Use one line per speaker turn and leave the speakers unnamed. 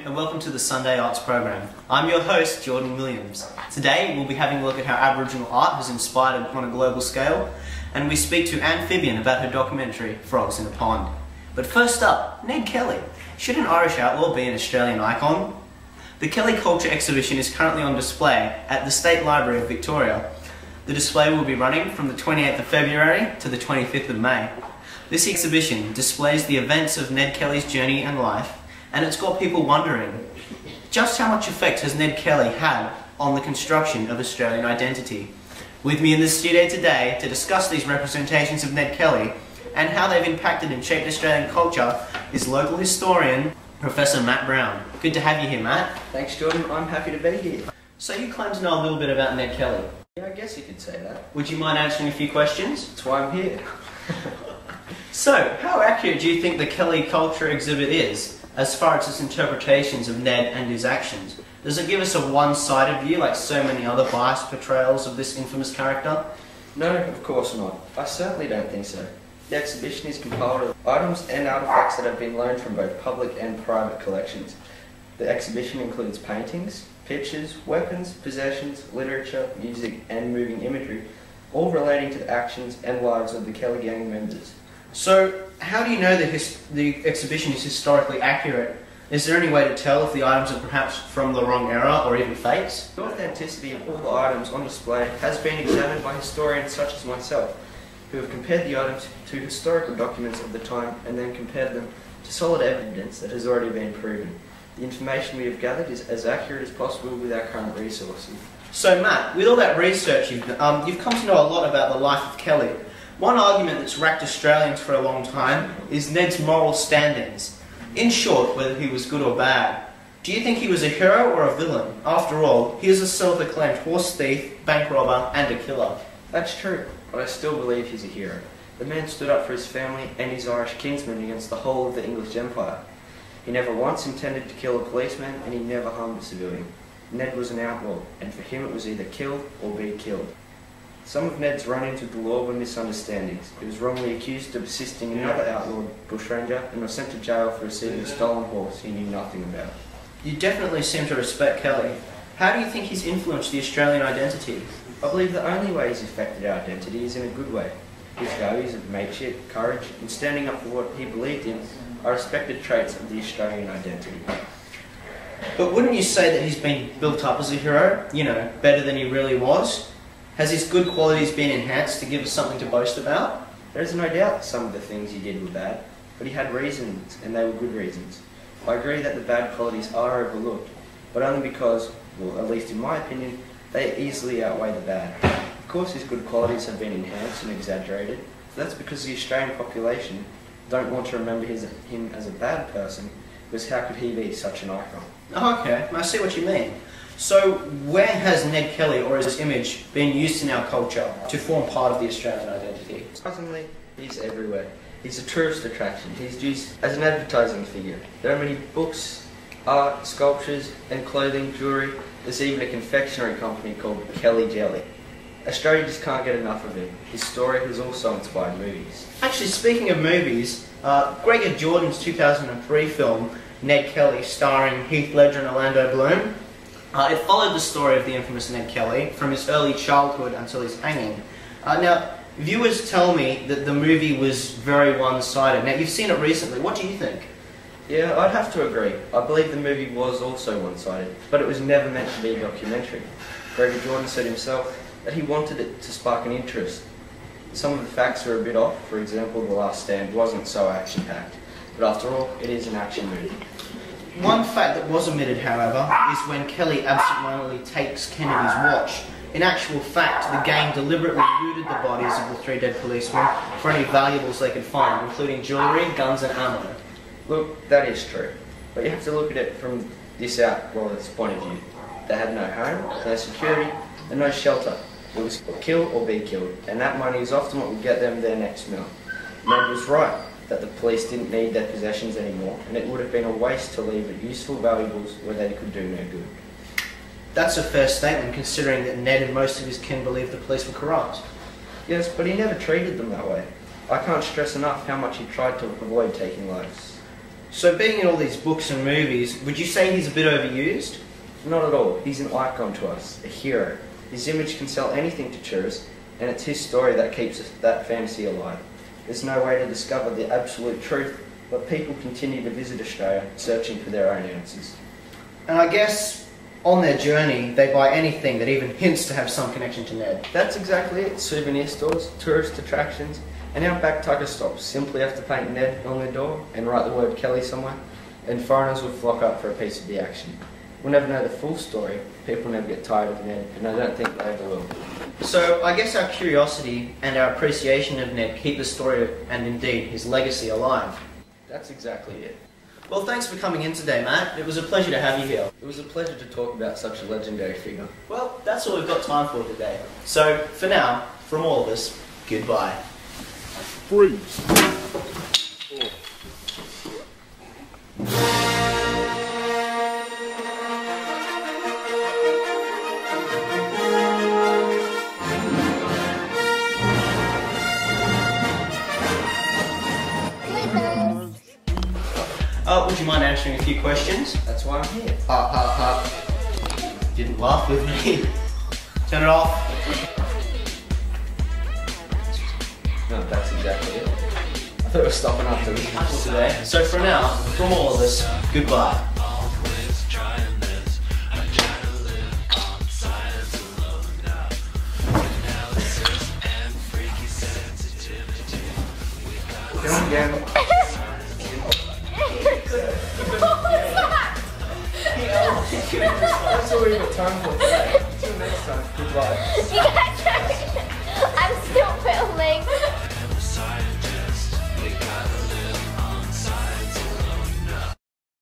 and welcome to the Sunday Arts program. I'm your host, Jordan Williams. Today we'll be having a look at how Aboriginal art has inspired on a global scale, and we speak to Amphibian about her documentary, Frogs in a Pond. But first up, Ned Kelly. Should an Irish outlaw be an Australian icon? The Kelly Culture exhibition is currently on display at the State Library of Victoria. The display will be running from the 28th of February to the 25th of May. This exhibition displays the events of Ned Kelly's journey and life, and it's got people wondering, just how much effect has Ned Kelly had on the construction of Australian identity? With me in the studio today to discuss these representations of Ned Kelly and how they've impacted and shaped Australian culture is local historian, Professor Matt Brown. Good to have you here, Matt.
Thanks, Jordan. I'm happy to be here.
So you claim to know a little bit about Ned Kelly.
Yeah, I guess you could say that.
Would you mind answering a few questions?
That's why I'm here.
So, how accurate do you think the Kelly Culture exhibit is, as far as its interpretations of Ned and his actions? Does it give us a one-sided view, like so many other biased portrayals of this infamous character?
No, of course not. I certainly don't think so. The exhibition is compiled of items and artefacts that have been loaned from both public and private collections. The exhibition includes paintings, pictures, weapons, possessions, literature, music and moving imagery, all relating to the actions and lives of the Kelly gang members.
So, how do you know that the exhibition is historically accurate? Is there any way to tell if the items are perhaps from the wrong era or even fakes?
The authenticity of all the items on display has been examined by historians such as myself, who have compared the items to historical documents of the time and then compared them to solid evidence that has already been proven. The information we have gathered is as accurate as possible with our current resources.
So Matt, with all that research you've come to know a lot about the life of Kelly. One argument that's racked Australians for a long time is Ned's moral standings. In short, whether he was good or bad. Do you think he was a hero or a villain? After all, he is a self-acclaimed horse thief, bank robber and a killer.
That's true, but I still believe he's a hero. The man stood up for his family and his Irish kinsmen against the whole of the English Empire. He never once intended to kill a policeman and he never harmed a civilian. Ned was an outlaw, and for him it was either kill or be killed. Some of Ned's run-ins with the law were misunderstandings. He was wrongly accused of assisting another outlaw bushranger and was sent to jail for receiving a stolen horse he knew nothing about.
You definitely seem to respect Kelly. How do you think he's influenced the Australian identity?
I believe the only way he's affected our identity is in a good way. His values of mateship, courage and standing up for what he believed in are respected traits of the Australian identity.
But wouldn't you say that he's been built up as a hero? You know, better than he really was? Has his good qualities been enhanced to give us something to boast about?
There is no doubt that some of the things he did were bad, but he had reasons, and they were good reasons. I agree that the bad qualities are overlooked, but only because, well, at least in my opinion, they easily outweigh the bad. Of course his good qualities have been enhanced and exaggerated, but that's because the Australian population don't want to remember him as a bad person, because how could he be such an icon?
Okay, I see what you mean. So, where has Ned Kelly or his image been used in our culture to form part of the Australian identity?
Surprisingly, he's everywhere. He's a tourist attraction. He's used as an advertising figure. There are many books, art, sculptures and clothing, jewellery. There's even a confectionery company called Kelly Jelly. Australia just can't get enough of him. His story has also inspired movies.
Actually, speaking of movies, Gregor Jordan's 2003 film, Ned Kelly, starring Heath Ledger and Orlando Bloom, it followed the story of the infamous Ned Kelly from his early childhood until his hanging. Now, viewers tell me that the movie was very one-sided. Now, you've seen it recently. What do you think?
Yeah, I'd have to agree. I believe the movie was also one-sided, but it was never meant to be a documentary. Gregor Jordan said himself that he wanted it to spark an interest. Some of the facts were a bit off. For example, The Last Stand wasn't so action-packed. But after all, it is an action movie.
One fact that was omitted, however, is when Kelly absentmindedly takes Kennedy's watch. In actual fact, the gang deliberately looted the bodies of the 3 dead policemen for any valuables they could find, including jewellery, guns and ammo.
Look, that is true. But you have to look at it from this outlawer's point of view. They had no home, no security, and no shelter. It was kill or be killed, and that money is often what would get them their next meal. Ned was right that the police didn't need their possessions anymore, and it would have been a waste to leave useful valuables where they could do no good.
That's a fair statement, considering that Ned and most of his kin believed the police were corrupt.
Yes, but he never treated them that way. I can't stress enough how much he tried to avoid taking lives.
So being in all these books and movies, would you say he's a bit overused?
Not at all. He's an icon to us, a hero. His image can sell anything to tourists, and it's his story that keeps that fantasy alive. There's no way to discover the absolute truth, but people continue to visit Australia searching for their own answers.
And I guess on their journey, they buy anything that even hints to have some connection to Ned.
That's exactly it. Souvenir stores, tourist attractions, and our backtucker stops simply have to paint Ned on their door and write the word Kelly somewhere, and foreigners will flock up for a piece of the action. We'll never know the full story. People never get tired of Ned, and I don't think they ever will.
So I guess our curiosity and our appreciation of Ned keep the story and indeed his legacy alive.
That's exactly it.
Well, thanks for coming in today, Matt. It was a pleasure to have you here.
It was a pleasure to talk about such a legendary figure.
Well, that's all we've got time for today. So, for now, from all of us, goodbye.
Freeze.
Would you mind answering a few questions?
That's why I'm here.
Didn't laugh with me. Turn it off.
No, that's exactly it. I thought it was stopping after this.
Today. So for now, from all of us, goodbye.
Come again. That's all we've got time for today. Until next time, goodbye.